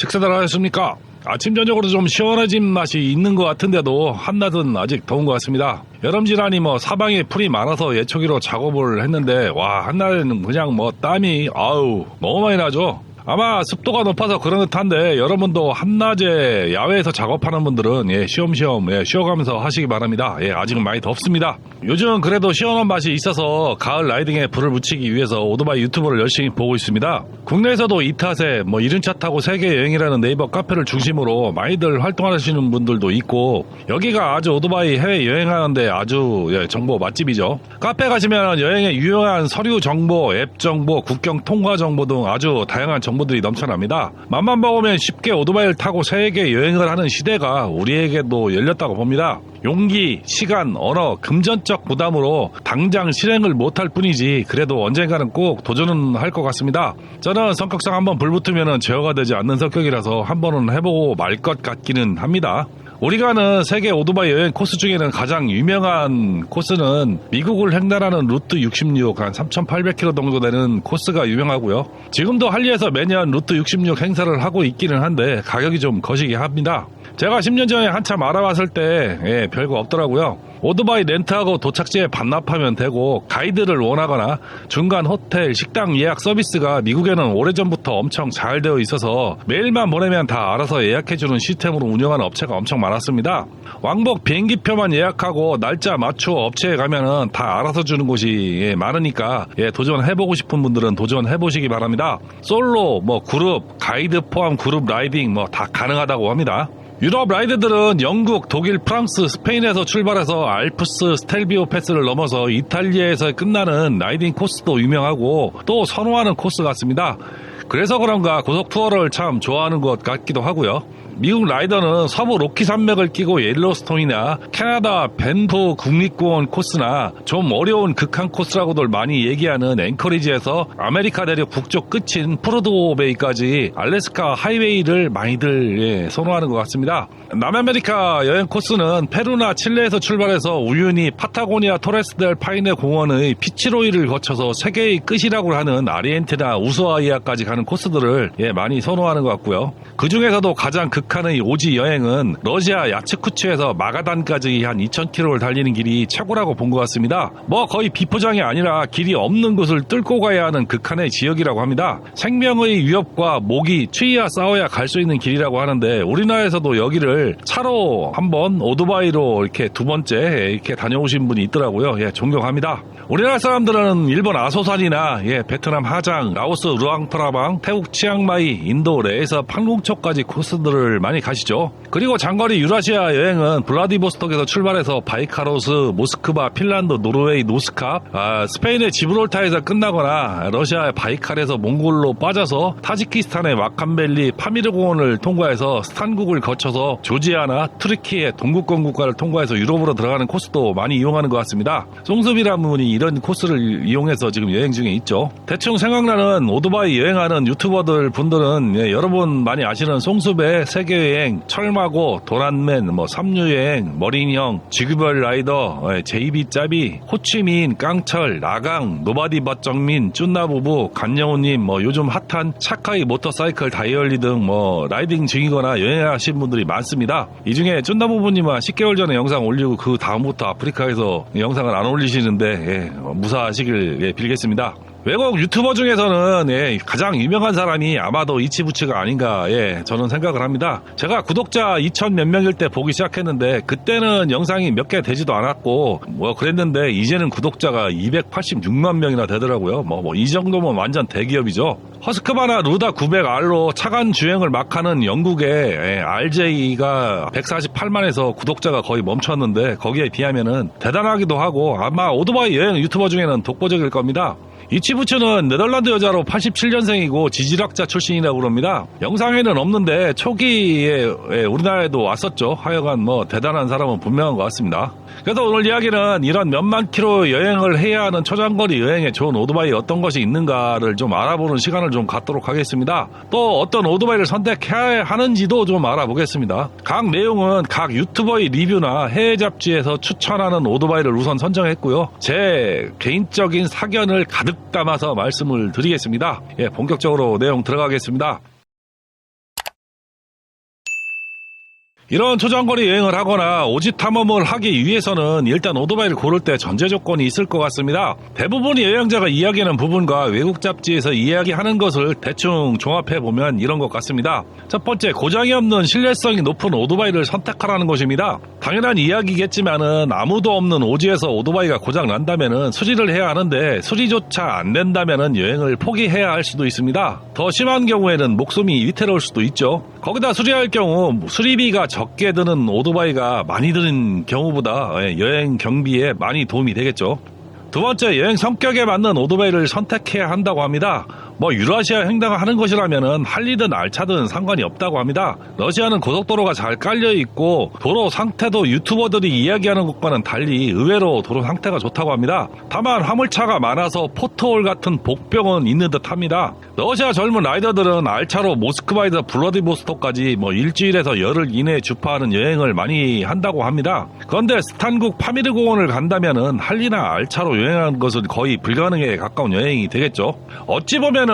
식사들 하셨습니까? 아침 저녁으로 좀 시원해진 맛이 있는 것 같은데도 한낮은 아직 더운 것 같습니다. 여름지라니 사방에 풀이 많아서 예초기로 작업을 했는데 한낮에는 그냥 땀이 너무 많이 나죠. 아마 습도가 높아서 그런 듯한데 여러분도 한낮에 야외에서 작업하는 분들은 쉬엄쉬엄 쉬어가면서 하시기 바랍니다. 아직은 많이 덥습니다. 요즘 그래도 시원한 맛이 있어서 가을 라이딩에 불을 붙이기 위해서 오토바이 유튜브를 열심히 보고 있습니다. 국내에서도 이 탓에 이륜차 타고 세계 여행이라는 네이버 카페를 중심으로 많이들 활동하시는 분들도 있고, 여기가 아주 오토바이 해외 여행하는데 아주 정보 맛집이죠. 카페 가시면 여행에 유용한 서류 정보, 앱 정보, 국경 통과 정보 등 아주 다양한 정보들이 넘쳐납니다. 맘만 먹으면 쉽게 오토바이를 타고 세계 여행을 하는 시대가 우리에게도 열렸다고 봅니다. 용기, 시간, 언어, 금전적 부담으로 당장 실행을 못할 뿐이지 그래도 언젠가는 꼭 도전은 할 것 같습니다. 저는 성격상 한번 불붙으면 제어가 되지 않는 성격이라서 한번은 해보고 말 것 같기는 합니다. 우리가 아는 세계 오토바이 여행 코스 중에는 가장 유명한 코스는 미국을 횡단하는 루트 66, 한 3,800km 정도 되는 코스가 유명하고요. 지금도 한리에서 매년 루트 66 행사를 하고 있기는 한데 가격이 좀 거시기 합니다. 제가 10년 전에 한참 알아봤을 때 별거 없더라고요. 오토바이 렌트하고 도착지에 반납하면 되고, 가이드를 원하거나 중간 호텔, 식당 예약 서비스가 미국에는 오래전부터 엄청 잘 되어 있어서 메일만 보내면 다 알아서 예약해주는 시스템으로 운영하는 업체가 엄청 많았습니다. 왕복 비행기표만 예약하고 날짜 맞추어 업체에 가면은 다 알아서 주는 곳이 많으니까 도전해보고 싶은 분들은 도전해보시기 바랍니다. 솔로, 그룹, 가이드 포함 그룹 라이딩 다 가능하다고 합니다. 유럽 라이드들은 영국, 독일, 프랑스, 스페인에서 출발해서 알프스 스텔비오 패스를 넘어서 이탈리아에서 끝나는 라이딩 코스도 유명하고 또 선호하는 코스 같습니다. 그래서 그런가 고속 투어를 참 좋아하는 것 같기도 하고요. 미국 라이더는 서부 로키 산맥을 끼고 옐로스톤이나 캐나다 밴프 국립공원 코스나 좀 어려운 극한 코스라고들 많이 얘기하는 앵커리지에서 아메리카 대륙 북쪽 끝인 프루드베이까지 알래스카 하이웨이를 많이들 선호하는 것 같습니다. 남아메리카 여행 코스는 페루나 칠레에서 출발해서 우유니 파타고니아 토레스델 파이네 공원의 피치로이를 거쳐서 세계의 끝이라고 하는 아르헨티나 우수아이아까지 가는 코스들을 많이 선호하는 것 같고요. 그 중에서도 가장 극한의 오지 여행은 러시아 야츠쿠츠에서 마가단까지 한 2,000km를 달리는 길이 최고라고 본 것 같습니다. 거의 비포장이 아니라 길이 없는 곳을 뚫고 가야 하는 극한의 지역이라고 합니다. 생명의 위협과 모기, 추위와 싸워야 갈 수 있는 길이라고 하는데, 우리나라에서도 여기를 차로 한 번, 오토바이로 이렇게 두 번째 이렇게 다녀오신 분이 있더라고요. 존경합니다. 우리나라 사람들은 일본 아소산이나 베트남 하장, 라오스 루앙프라방, 태국 치앙마이, 인도 레에서 판궁초까지 코스들을 많이 가시죠. 그리고 장거리 유라시아 여행은 블라디보스톡에서 출발해서 바이카로스, 모스크바, 핀란드, 노르웨이, 노스캅, 스페인의 지브롤타에서 끝나거나 러시아의 바이칼에서 몽골로 빠져서 타지키스탄의 와칸벨리, 파미르 공원을 통과해서 스탄국을 거쳐서 조지아나 트르키예 동국권 국가를 통과해서 유럽으로 들어가는 코스도 많이 이용하는 것 같습니다. 송수비라는 분이 이런 코스를 이용해서 지금 여행 중에 있죠. 대충 생각나는 오토바이 여행하는 유튜버들 분들은 여러분 많이 아시는 송수배 세계여행, 철마고, 도란맨, 삼류여행, 머린형, 지구별 라이더, 제이비짜비, 호치민, 깡철, 나강, 노바디 밭정민, 쭌나부부, 간영우님, 요즘 핫한 차카이 모터사이클 다이얼리 등 라이딩 중이거나 여행하신 분들이 많습니다. 이 중에 쭌나부부님은 10개월 전에 영상 올리고 그 다음부터 아프리카에서 영상을 안 올리시는데 무사하시길 빌겠습니다. 외국 유튜버 중에서는 가장 유명한 사람이 아마도 이치부츠가 아닌가 저는 생각을 합니다. 제가 구독자 2,000 몇 명일 때 보기 시작했는데 그때는 영상이 몇 개 되지도 않았고 그랬는데 이제는 구독자가 286만 명이나 되더라고요. 이 정도면 완전 대기업이죠. 허스크바나 루다 900R로 차간 주행을 막 하는 영국의 RJ가 148만에서 구독자가 거의 멈췄는데 거기에 비하면은 대단하기도 하고 아마 오토바이 여행 유튜버 중에는 독보적일 겁니다. 이치부츠는 네덜란드 여자로 87년생이고 지질학자 출신이라고 그럽니다. 영상에는 없는데 초기에 우리나라에도 왔었죠. 하여간 대단한 사람은 분명한 것 같습니다. 그래서 오늘 이야기는 이런 몇만 킬로 여행을 해야 하는 초장거리 여행에 좋은 오토바이 어떤 것이 있는가를 좀 알아보는 시간을 좀 갖도록 하겠습니다. 또 어떤 오토바이를 선택해야 하는지도 좀 알아보겠습니다. 각 내용은 각 유튜버의 리뷰나 해외 잡지에서 추천하는 오토바이를 우선 선정했고요. 제 개인적인 사견을 가득 담아서 말씀을 드리겠습니다. 본격적으로 내용 들어가겠습니다. 이런 초장거리 여행을 하거나 오지 탐험을 하기 위해서는 일단 오토바이를 고를 때 전제 조건이 있을 것 같습니다. 대부분의 여행자가 이야기하는 부분과 외국 잡지에서 이야기하는 것을 대충 종합해보면 이런 것 같습니다. 첫 번째, 고장이 없는 신뢰성이 높은 오토바이를 선택하라는 것입니다. 당연한 이야기겠지만은 아무도 없는 오지에서 오토바이가 고장 난다면은 수리를 해야 하는데 수리조차 안 된다면은 여행을 포기해야 할 수도 있습니다. 더 심한 경우에는 목숨이 위태로울 수도 있죠. 거기다 수리할 경우 수리비가 적게 드는 오토바이가 많이 드는 경우보다 여행 경비에 많이 도움이 되겠죠. 두 번째, 여행 성격에 맞는 오토바이를 선택해야 한다고 합니다. 유라시아 횡단을 하는 것이라면은 할리든 알차든 상관이 없다고 합니다. 러시아는 고속도로가 잘 깔려 있고 도로 상태도 유튜버들이 이야기하는 것과는 달리 의외로 도로 상태가 좋다고 합니다. 다만 화물차가 많아서 포트홀 같은 복병은 있는 듯합니다. 러시아 젊은 라이더들은 알차로 모스크바에서 블라디보스토크까지 일주일에서 열흘 이내에 주파하는 여행을 많이 한다고 합니다. 그런데 스탄국 파미르 공원을 간다면은 할리나 알차로 여행하는 것은 거의 불가능에 가까운 여행이 되겠죠. 어찌 보면은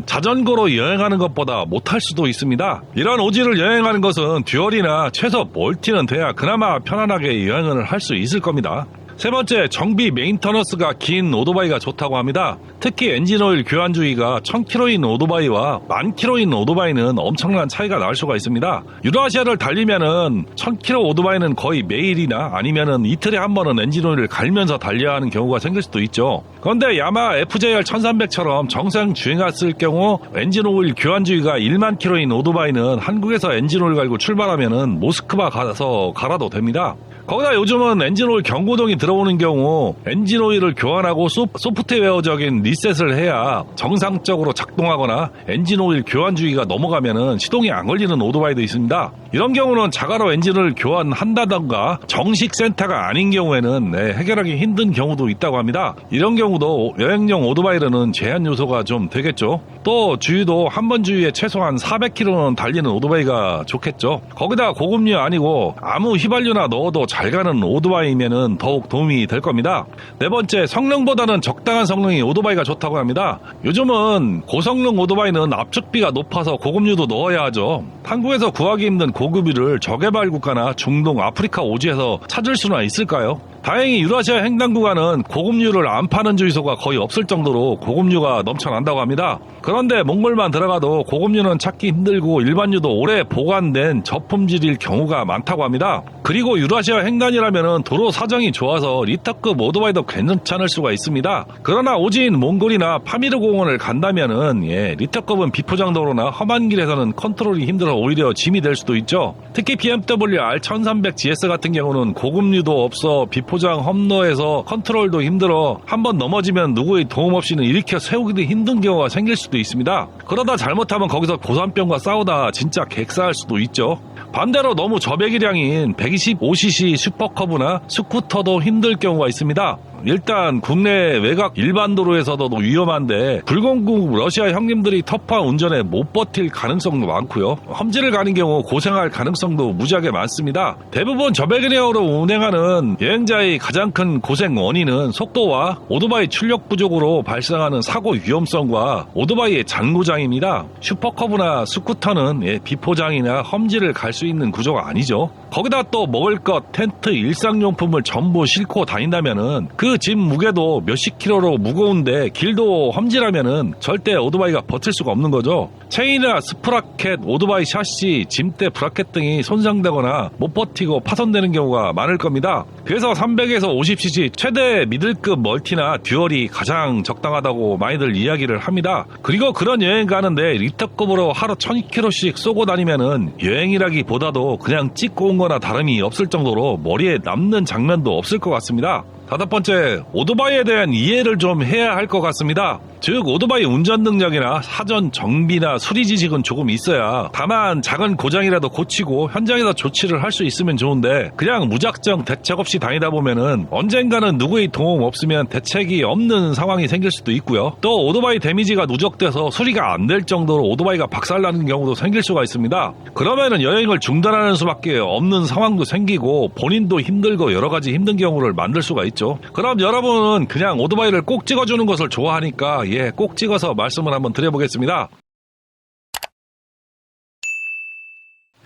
자전거로 여행하는 것보다 못할 수도 있습니다. 이런 오지를 여행하는 것은 듀얼이나 최소 멀티는 돼야 그나마 편안하게 여행을 할 수 있을 겁니다. 세 번째, 정비 메인터너스가 긴 오토바이가 좋다고 합니다. 특히 엔진오일 교환 주기가 1000km인 오토바이와 10,000km인 오토바이는 엄청난 차이가 날 수가 있습니다. 유라시아를 달리면은 1000km 오토바이는 거의 매일이나 아니면은 이틀에 한 번은 엔진오일을 갈면서 달려야 하는 경우가 생길 수도 있죠. 그런데 야마 FJR 1300처럼 정상 주행했을 경우 엔진오일 교환 주기가 1만 km인 오토바이는 한국에서 엔진오일 갈고 출발하면은 모스크바 가서 갈아도 됩니다. 거기다 요즘은 엔진오일 경고등이 들어오는 경우 엔진오일을 교환하고 소프트웨어적인 리셋을 해야 정상적으로 작동하거나 엔진오일 교환 주기가 넘어가면은 시동이 안 걸리는 오토바이도 있습니다. 이런 경우는 자가로 엔진을 교환한다던가 정식 센터가 아닌 경우에는 해결하기 힘든 경우도 있다고 합니다. 이런 경우도 여행용 오토바이로는 제한 요소가 좀 되겠죠. 또 주유도 한 번 주유에 최소한 400km는 달리는 오토바이가 좋겠죠. 거기다 고급류 아니고 아무 휘발유나 넣어도 잘 가는 오토바이면은 더욱 도움이 될 겁니다. 네 번째, 성능보다는 적당한 성능이 오토바이가 좋다고 합니다. 요즘은 고성능 오토바이는 압축비가 높아서 고급류도 넣어야 하죠. 한국에서 구하기 힘든 고급유를 저개발 국가나 중동, 아프리카 오지에서 찾을 수나 있을까요? 다행히 유라시아 횡단 구간은 고급유를 안 파는 주유소가 거의 없을 정도로 고급유가 넘쳐난다고 합니다. 그런데 몽골만 들어가도 고급유는 찾기 힘들고 일반유도 오래 보관된 저품질일 경우가 많다고 합니다. 그리고 유라시아 횡단이라면 도로 사정이 좋아서 리터급 오토바이도 괜찮을 수가 있습니다. 그러나 오지인 몽골이나 파미르 공원을 간다면은 리터급은 비포장도로나 험한 길에서는 컨트롤이 힘들어 오히려 짐이 될 수도 있죠. 특히 BMW R1300GS 같은 경우는 고급유도 없어 비포장 험로에서 컨트롤도 힘들어 한번 넘어지면 누구의 도움 없이는 일으켜 세우기도 힘든 경우가 생길 수도 있습니다. 그러다 잘못하면 거기서 고산병과 싸우다 진짜 객사할 수도 있죠. 반대로 너무 저배기량인 125cc 슈퍼커브나 스쿠터도 힘들 경우가 있습니다. 일단 국내 외곽 일반 도로에서도 위험한데 불공국 러시아 형님들이 터프한 운전에 못 버틸 가능성도 많고요. 험지를 가는 경우 고생할 가능성도 무지하게 많습니다. 대부분 저배기량으로 운행하는 여행자의 가장 큰 고생 원인은 속도와 오토바이 출력 부족으로 발생하는 사고 위험성과 오토바이의 잔고장입니다. 슈퍼커브나 스쿠터는 비포장이나 험지를 갈 수 있는 구조가 아니죠. 거기다 또 먹을 것, 텐트, 일상용품을 전부 싣고 다닌다면은 그 짐 무게도 몇십 킬로로 무거운데 길도 험지라면은 절대 오토바이가 버틸 수가 없는 거죠. 체인이나 스프라켓, 오토바이 샤시, 짐대 브라켓 등이 손상되거나 못 버티고 파손되는 경우가 많을 겁니다. 그래서 300에서 50cc 최대 미들급 멀티나 듀얼이 가장 적당하다고 많이들 이야기를 합니다. 그리고 그런 여행 가는데 리터급으로 하루 1000km씩 쏘고 다니면은 여행이라기보다도 그냥 찍고 온 거나 다름이 없을 정도로 머리에 남는 장면도 없을 것 같습니다. 다섯 번째, 오토바이에 대한 이해를 좀 해야 할 것 같습니다. 즉 오토바이 운전 능력이나 사전 정비나 수리 지식은 조금 있어야, 다만 작은 고장이라도 고치고 현장에서 조치를 할 수 있으면 좋은데 그냥 무작정 대책 없이 다니다 보면은 언젠가는 누구의 도움 없으면 대책이 없는 상황이 생길 수도 있고요. 또 오토바이 데미지가 누적돼서 수리가 안 될 정도로 오토바이가 박살나는 경우도 생길 수가 있습니다. 그러면은 여행을 중단하는 수밖에 없는 상황도 생기고 본인도 힘들고 여러 가지 힘든 경우를 만들 수가 있죠. 그럼 여러분은 그냥 오토바이를 꼭 찍어주는 것을 좋아하니까 꼭 찍어서 말씀을 한번 드려보겠습니다.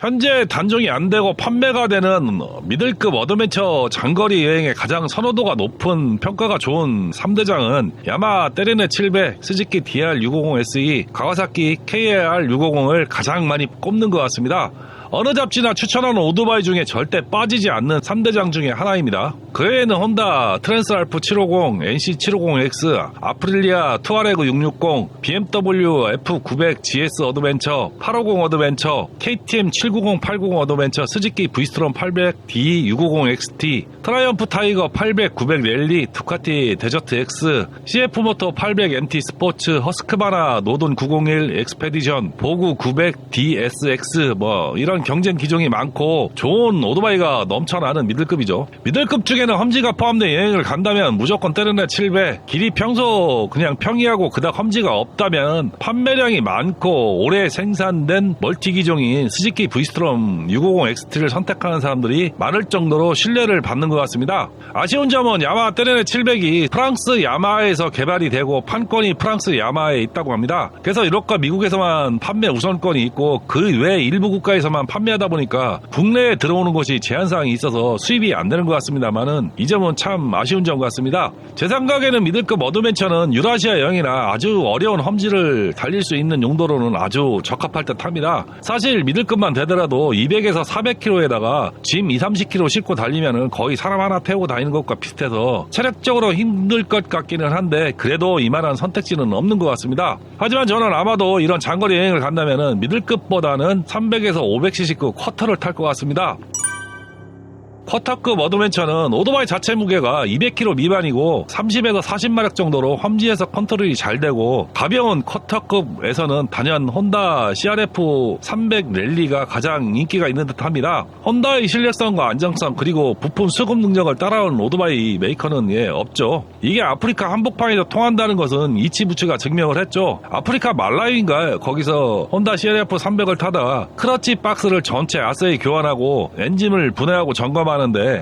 현재 단종이 안 되고 판매가 되는 미들급 어드벤처 장거리 여행에 가장 선호도가 높은 평가가 좋은 3대장은 야마하 때리네 700, 스즈키 DR650SE, 가와사키 KAR650을 가장 많이 꼽는 것 같습니다. 어느 잡지나 추천하는 오토바이 중에 절대 빠지지 않는 3대장 중에 하나입니다. 그 외에는 혼다 트랜스알프 750, NC750X, 아프릴리아 투아레그 660, BMW F900 GS 어드벤처, 850 어드벤처, KTM 790, 890 어드벤처, 스즈키 브이스트롬 800, D650XT, 트라이언프 타이거 800, 900 랠리, 두카티 데저트 X, CF모토 800 MT 스포츠, 허스크바나 노돈 901 엑스페디션, 보구 900 DSX 이런 경쟁 기종이 많고 좋은 오토바이가 넘쳐나는 미들급이죠. 미들급 중에는 험지가 포함된 여행을 간다면 무조건 때르네 700, 길이 평소 그냥 평이하고 그닥 험지가 없다면 판매량이 많고 오래 생산된 멀티 기종인 스즈키 브이스트롬 650XT를 선택하는 사람들이 많을 정도로 신뢰를 받는 것 같습니다. 아쉬운 점은 야마하 때르네 700이 프랑스 야마하에서 개발이 되고 판권이 프랑스 야마하에 있다고 합니다. 그래서 유럽과 미국에서만 판매 우선권이 있고 그 외 일부 국가에서만 판매하다 보니까 국내에 들어오는 것이 제한사항이 있어서 수입이 안 되는 것 같습니다만은 이 점은 참 아쉬운 점 같습니다. 제 생각에는 미들급 어드벤처는 유라시아 여행이나 아주 어려운 험지를 달릴 수 있는 용도로는 아주 적합할 듯 합니다. 사실 미들급만 되더라도 200에서 400km에다가 짐 20-30km 싣고 달리면은 거의 사람 하나 태우고 다니는 것과 비슷해서 체력적으로 힘들 것 같기는 한데 그래도 이만한 선택지는 없는 것 같습니다. 하지만 저는 아마도 이런 장거리 여행을 간다면은 미들급보다는 300에서 500cc급 쿼터를 탈 것 같습니다. 쿼터급 어드벤처는 오토바이 자체 무게가 200kg 미만이고 30에서 40마력 정도로 험지에서 컨트롤이 잘 되고 가벼운 쿼터급에서는 단연 혼다 CRF 300 랠리가 가장 인기가 있는 듯합니다. 혼다의 신뢰성과 안정성 그리고 부품 수급 능력을 따라오는 오토바이 메이커는 없죠. 이게 아프리카 한복판에서 통한다는 것은 이치부츠가 증명을 했죠. 아프리카 말라위인가 거기서 혼다 CRF 300을 타다가 크러치 박스를 전체 아세이 교환하고 엔진을 분해하고 점검하는데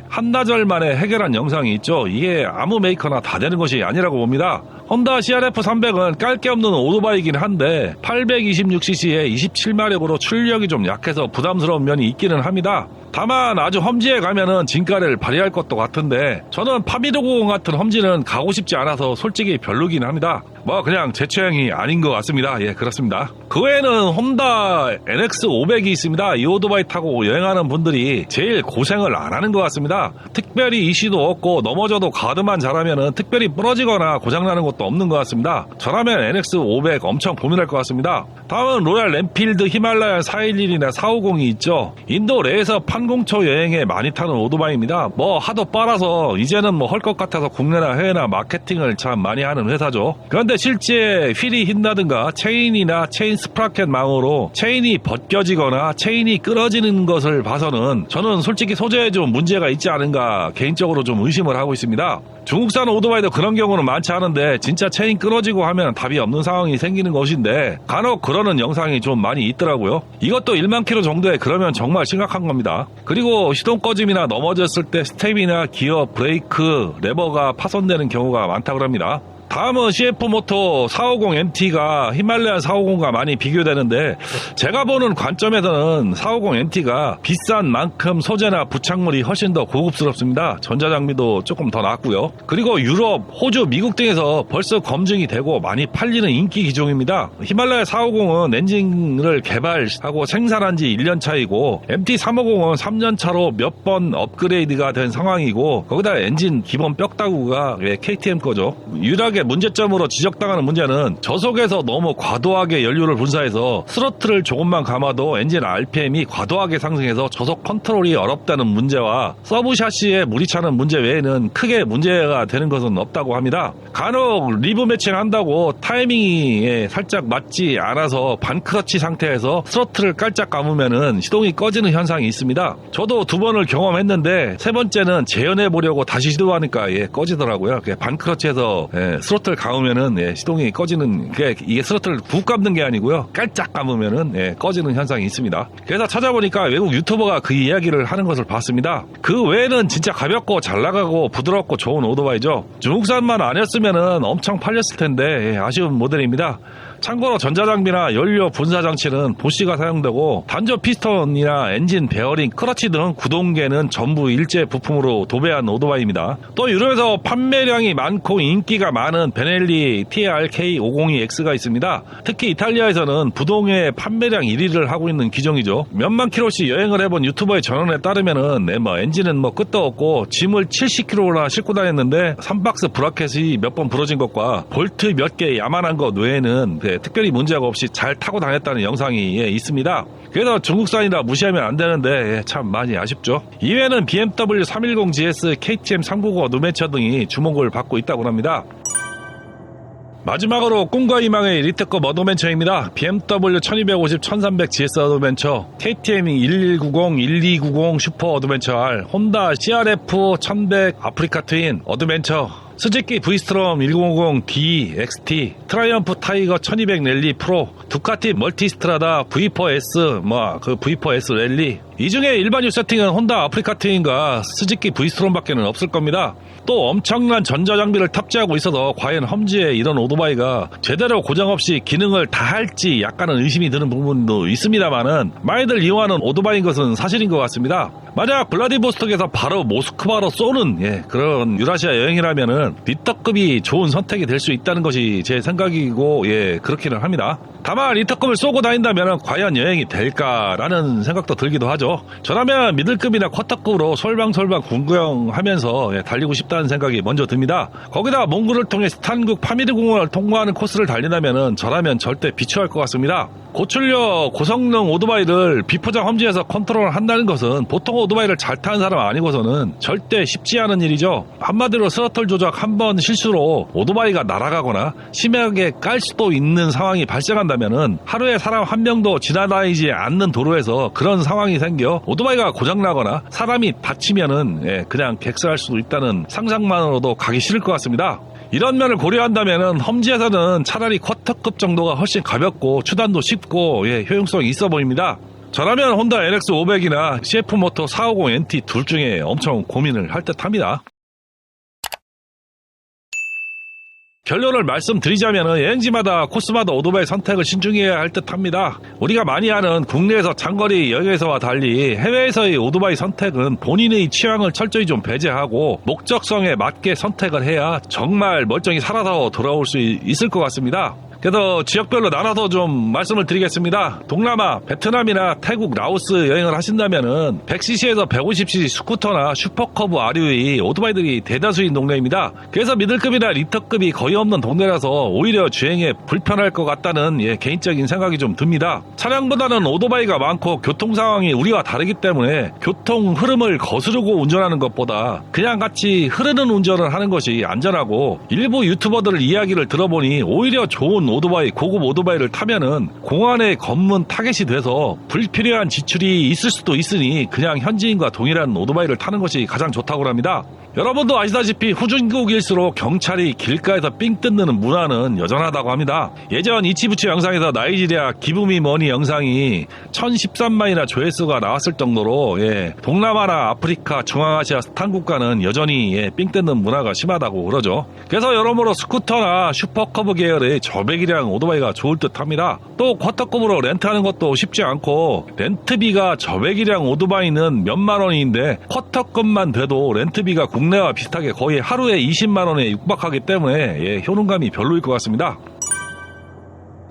한나절 만에 해결한 영상이 있죠. 이게 아무 메이커나 다 되는 것이 아니라고 봅니다. 혼다 CRF 300은 깔 게 없는 오토바이이긴 한데 826cc에 27마력으로 출력이 좀 약해서 부담스러운 면이 있기는 합니다. 다만 아주 험지에 가면은 진가를 발휘할 것도 같은데 저는 파미르90 같은 험지는 가고 싶지 않아서 솔직히 별로긴 합니다. 그냥 제 취향이 아닌 것 같습니다. 그렇습니다. 그 외에는 혼다 NX500이 있습니다. 이 오토바이 타고 여행하는 분들이 제일 고생을 안 하는 것 같습니다. 특별히 이슈도 없고 넘어져도 가드만 잘하면은 특별히 부러지거나 고장나는 것도 없는 것 같습니다. 저라면 NX500 엄청 고민할 것 같습니다. 다음은 로얄 램필드 히말라얀 411이나 450이 있죠. 인도 내에서 판공초 여행에 많이 타는 오토바이입니다. 하도 빨아서 이제는 할 것 같아서 국내나 해외나 마케팅을 참 많이 하는 회사죠. 그런데 실제 휠이 휜다든가 체인이나 체인 스프라켓 망으로 체인이 벗겨지거나 체인이 끊어지는 것을 봐서는 저는 솔직히 소재에 좀 문제가 있지 않은가 개인적으로 좀 의심을 하고 있습니다. 중국산 오토바이도 그런 경우는 많지 않은데 진짜 체인 끊어지고 하면 답이 없는 상황이 생기는 것인데 간혹 그러는 영상이 좀 많이 있더라고요. 이것도 1만 킬로 정도에 그러면 정말 심각한 겁니다. 그리고 시동 꺼짐이나 넘어졌을 때 스텝이나 기어, 브레이크, 레버가 파손되는 경우가 많다고 합니다. 다음은 CF모토 450MT가 히말라얀 450과 많이 비교되는데 제가 보는 관점에서는 450MT가 비싼 만큼 소재나 부착물이 훨씬 더 고급스럽습니다. 전자장비도 조금 더 낫고요. 그리고 유럽, 호주, 미국 등에서 벌써 검증이 되고 많이 팔리는 인기 기종입니다. 히말라야 450은 엔진을 개발하고 생산한 지 1년 차이고 MT350은 3년 차로 몇 번 업그레이드가 된 상황이고 거기다 엔진 기본 뼈다구가 KTM 거죠. 유일하게 문제점으로 지적당하는 문제는 저속에서 너무 과도하게 연료를 분사해서 스로틀을 조금만 감아도 엔진 RPM이 과도하게 상승해서 저속 컨트롤이 어렵다는 문제와 서브 샤시에 물이 차는 문제 외에는 크게 문제가 되는 것은 없다고 합니다. 간혹 리브 매칭 한다고 타이밍에 살짝 맞지 않아서 반크러치 상태에서 스로틀을 깔짝 감으면은 시동이 꺼지는 현상이 있습니다. 저도 2번을 경험했는데 세 번째는 재현해 보려고 다시 시도하니까 꺼지더라고요. 반크러치에서 스로틀 감으면은 시동이 꺼지는 이게 스로틀을 꾹 감는 게 아니고요. 깔짝 감으면은 꺼지는 현상이 있습니다. 그래서 찾아보니까 외국 유튜버가 그 이야기를 하는 것을 봤습니다. 그 외에는 진짜 가볍고 잘 나가고 부드럽고 좋은 오토바이죠. 중국산만 아니었으면은 엄청 팔렸을 텐데 아쉬운 모델입니다. 참고로 전자장비나 연료 분사장치는 보쉬가 사용되고 단조 피스톤이나 엔진 베어링, 크러치 등 구동계는 전부 일제 부품으로 도배한 오토바이입니다. 또 유럽에서 판매량이 많고 인기가 많은 베넬리 TRK502X가 있습니다. 특히 이탈리아에서는 부동의 판매량 1위를 하고 있는 기종이죠. 몇만 킬로씩 여행을 해본 유튜버의 전언에 따르면은 엔진은 끝도 없고 짐을 70kg나 싣고 다녔는데 3박스 브라켓이 몇 번 부러진 것과 볼트 몇 개 야만한 것 외에는 특별히 문제가 없이 잘 타고 다녔다는 영상이 있습니다. 그래서 중국산이라 무시하면 안 되는데 참 많이 아쉽죠. 이외에는 BMW 310GS, KTM 395 누벤처 등이 주목을 받고 있다고 합니다. 마지막으로 꿈과 희망의 리트급 어드벤처입니다. BMW 1250, 1300 GS 어드벤처, KTM 1190, 1290 슈퍼 어드벤처 R, 혼다 CRF 1100 아프리카 트윈 어드벤처, 스즈키 브이스트롬 1050 D XT, 트라이언프 타이거 1200 랠리 프로, 두카티 멀티스트라다 V4S, V4S 랠리. 이 중에 일반유 세팅은 혼다 아프리카 트윈과 스즈키 브이스트롬밖에는 없을 겁니다. 또 엄청난 전자장비를 탑재하고 있어서 과연 험지에 이런 오토바이가 제대로 고장 없이 기능을 다 할지 약간은 의심이 드는 부분도 있습니다만은 많이들 이용하는 오토바이인 것은 사실인 것 같습니다. 만약 블라디보스톡에서 바로 모스크바로 쏘는 그런 유라시아 여행이라면은 리터급이 좋은 선택이 될 수 있다는 것이 제 생각이고 그렇기는 합니다. 다만 리터급을 쏘고 다닌다면 과연 여행이 될까라는 생각도 들기도 하죠. 저라면 미들급이나 쿼터급으로 솔방솔방 군구형하면서 달리고 싶다는 생각이 먼저 듭니다. 거기다 몽골을 통해 스탄국 파미르 공원을 통과하는 코스를 달린다면 저라면 절대 비추할 것 같습니다. 고출력 고성능 오토바이를 비포장 험지에서 컨트롤한다는 것은 보통 오토바이를 잘 타는 사람 아니고서는 절대 쉽지 않은 일이죠. 한마디로 스러틀 조작 한 번 실수로 오토바이가 날아가거나 심하게 깔 수도 있는 상황이 발생한다면은 하루에 사람 한 명도 지나다니지 않는 도로에서 그런 상황이 생겨 오토바이가 고장나거나 사람이 다치면은 그냥 객사할 수도 있다는 상상만으로도 가기 싫을 것 같습니다. 이런 면을 고려한다면 험지에서는 차라리 쿼터급 정도가 훨씬 가볍고 추단도 쉽고 효용성이 있어 보입니다. 저라면 혼다 NX500이나 CF모토 450NT 둘 중에 엄청 고민을 할 듯합니다. 결론을 말씀드리자면 여행지마다 코스마다 오토바이 선택을 신중해야 할 듯합니다. 우리가 많이 아는 국내에서 장거리 여행에서와 달리 해외에서의 오토바이 선택은 본인의 취향을 철저히 좀 배제하고 목적성에 맞게 선택을 해야 정말 멀쩡히 살아서 돌아올 수 있을 것 같습니다. 그래서 지역별로 나눠서 좀 말씀을 드리겠습니다. 동남아, 베트남이나 태국, 라오스 여행을 하신다면은 100cc에서 150cc 스쿠터나 슈퍼커브 아류의 오토바이들이 대다수인 동네입니다. 그래서 미들급이나 리터급이 거의 없는 동네라서 오히려 주행에 불편할 것 같다는 개인적인 생각이 좀 듭니다. 차량보다는 오토바이가 많고 교통 상황이 우리와 다르기 때문에 교통 흐름을 거스르고 운전하는 것보다 그냥 같이 흐르는 운전을 하는 것이 안전하고, 일부 유튜버들 이야기를 들어보니 오히려 좋은 오토바이, 고급 오토바이를 타면은 공안의 검문 타겟이 돼서 불필요한 지출이 있을 수도 있으니 그냥 현지인과 동일한 오토바이를 타는 것이 가장 좋다고 합니다. 여러분도 아시다시피 후진국일수록 경찰이 길가에서 삥 뜯는 문화는 여전하다고 합니다. 예전 이치부치 영상에서 나이지리아 기브미 머니 영상이 1013만이나 조회수가 나왔을 정도로 동남아나 아프리카, 중앙아시아 스탄 국가는 여전히 삥 뜯는 문화가 심하다고 그러죠. 그래서 여러모로 스쿠터나 슈퍼커브 계열의 저배기량 오토바이가 좋을 듯 합니다. 또 쿼터급으로 렌트하는 것도 쉽지 않고, 렌트비가 저배기량 오토바이는 몇만 원인데 쿼터급만 돼도 렌트비가 국내와 비슷하게 거의 하루에 20만 원에 육박하기 때문에 효능감이 별로일 것 같습니다.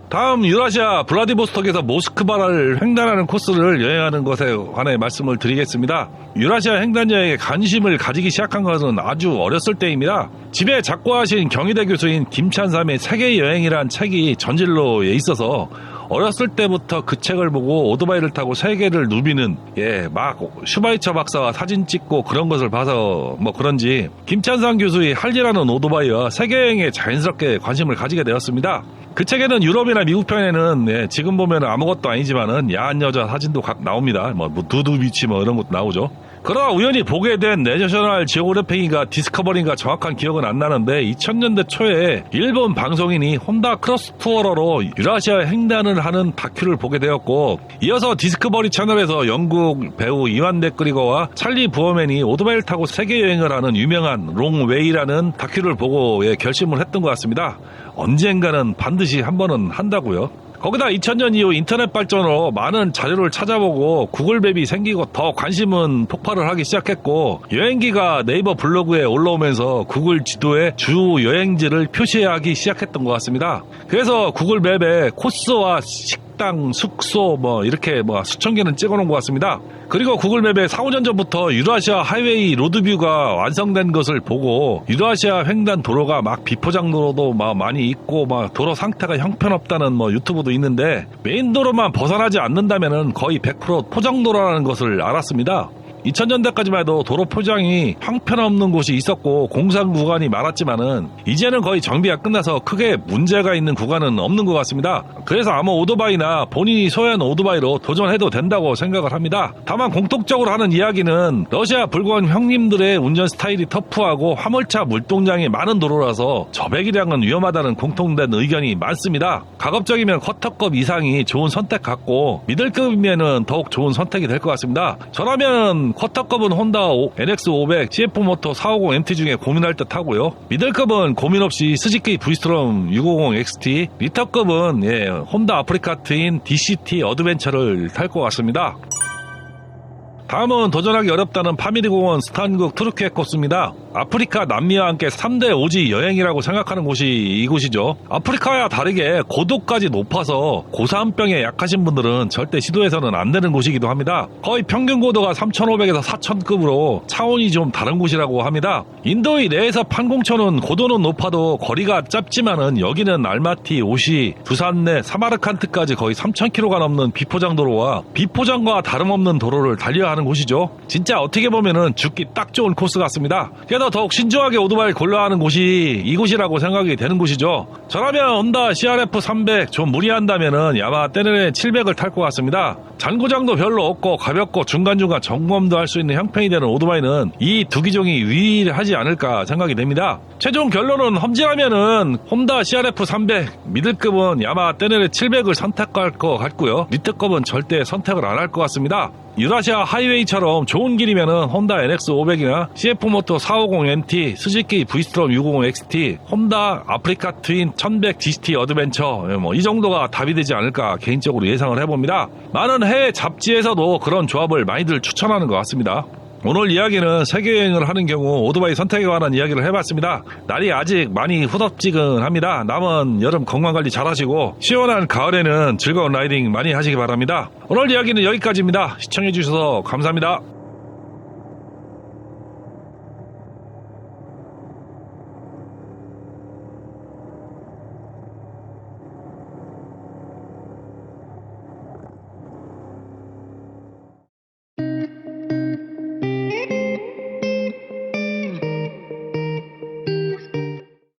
다음 유라시아 블라디보스톡에서 모스크바를 횡단하는 코스를 여행하는 것에 관해 말씀을 드리겠습니다. 유라시아 횡단 여행에 관심을 가지기 시작한 것은 아주 어렸을 때입니다. 집에 작고하신 경희대 교수인 김찬삼의 세계 여행이란 책이 전진로에 있어서 어렸을 때부터 그 책을 보고 오토바이를 타고 세계를 누비는 막 슈바이처 박사와 사진 찍고 그런 것을 봐서 그런지 김찬삼 교수의 할리라는 오토바이와 세계여행에 자연스럽게 관심을 가지게 되었습니다. 그 책에는 유럽이나 미국 편에는 지금 보면 아무것도 아니지만은 야한 여자 사진도 각 나옵니다. 두두비치 이런 것도 나오죠. 그러다 우연히 보게 된 내셔널 지오그래픽인가 디스커버리인가 정확한 기억은 안 나는데 2000년대 초에 일본 방송인이 혼다 크로스 투어러로 유라시아 횡단을 하는 다큐를 보게 되었고, 이어서 디스커버리 채널에서 영국 배우 이완 맥그리거와 찰리 부어맨이 오토바이를 타고 세계 여행을 하는 유명한 롱웨이라는 다큐를 보고 결심을 했던 것 같습니다. 언젠가는 반드시 한 번은 한다고요. 거기다 2000년 이후 인터넷 발전으로 많은 자료를 찾아보고 구글맵이 생기고 더 관심은 폭발을 하기 시작했고, 여행기가 네이버 블로그에 올라오면서 구글 지도에 주 여행지를 표시하기 시작했던 것 같습니다. 그래서 구글맵에 코스와 식당, 숙소 이렇게 수천 개는 찍어놓은 것 같습니다. 그리고 구글맵에 4, 5년 전부터 유라시아 하이웨이 로드뷰가 완성된 것을 보고, 유라시아 횡단 도로가 비포장도로도 많이 있고 도로 상태가 형편없다는 유튜브도 있는데, 메인 도로만 벗어나지 않는다면 거의 100% 포장도로라는 것을 알았습니다. 2000년대까지만 해도 도로 포장이 형편없는 곳이 있었고 공상 구간이 많았지만은 이제는 거의 정비가 끝나서 크게 문제가 있는 구간은 없는 것 같습니다. 그래서 아무 오토바이나 본인이 소유한 오토바이로 도전해도 된다고 생각을 합니다. 다만 공통적으로 하는 이야기는 러시아 불건 형님들의 운전 스타일이 터프하고 화물차 물동량이 많은 도로라서 저배기량은 위험하다는 공통된 의견이 많습니다. 가급적이면 쿼터급 이상이 좋은 선택 같고, 미들급이면 더욱 좋은 선택이 될 것 같습니다. 저라면 쿼터급은 혼다 NX500 CF 모토 450MT 중에 고민할 듯 하고요. 미들급은 고민 없이 스즈키 브리스트롬 650XT, 리터급은 혼다 아프리카 트윈 DCT 어드벤처를 탈 것 같습니다. 다음은 도전하기 어렵다는 파미리공원 스탄국 투르키에 코스입니다. 아프리카, 남미와 함께 3대 오지 여행이라고 생각하는 곳이 이곳이죠. 아프리카와 다르게 고도까지 높아서 고산병에 약하신 분들은 절대 시도해서는 안 되는 곳이기도 합니다. 거의 평균 고도가 3,500에서 4,000급으로 차원이 좀 다른 곳이라고 합니다. 인도의 내에서 판공천은 고도는 높아도 거리가 짧지만은 여기는 알마티, 오시, 두산내, 사마르칸트까지 거의 3,000km가 넘는 비포장도로와 비포장과 다름없는 도로를 달려야 하는 곳이죠. 진짜 어떻게 보면은 죽기 딱 좋은 코스 같습니다. 게다가 더욱 신중하게 오토바이를 골라야 하는 곳이 이곳이라고 생각이 되는 곳이죠. 저라면 혼다 CRF 300 좀 무리한다면은 야마하 떼네레 700을 탈 것 같습니다. 잔고장도 별로 없고 가볍고 중간중간 점검도 할 수 있는 형편이 되는 오토바이는 이 두 기종이 유일하지 않을까 생각이 됩니다. 최종 결론은 험지라면은 혼다 CRF 300, 미들급은 야마하 떼네레 700을 선택할 것 같고요. 리트급은 절대 선택을 안 할 것 같습니다. 유라시아 하이웨이처럼 좋은 길이면은 혼다 NX500이나 CF 모토 450MT, 스즈키 브리스트롬 650XT, 혼다 아프리카 트윈 1100 DCT 어드벤처 이 정도가 답이 되지 않을까 개인적으로 예상을 해봅니다. 많은 해외 잡지에서도 그런 조합을 많이들 추천하는 것 같습니다. 오늘 이야기는 세계여행을 하는 경우 오토바이 선택에 관한 이야기를 해봤습니다. 날이 아직 많이 후덥지근합니다. 남은 여름 건강관리 잘하시고 시원한 가을에는 즐거운 라이딩 많이 하시기 바랍니다. 오늘 이야기는 여기까지입니다. 시청해주셔서 감사합니다.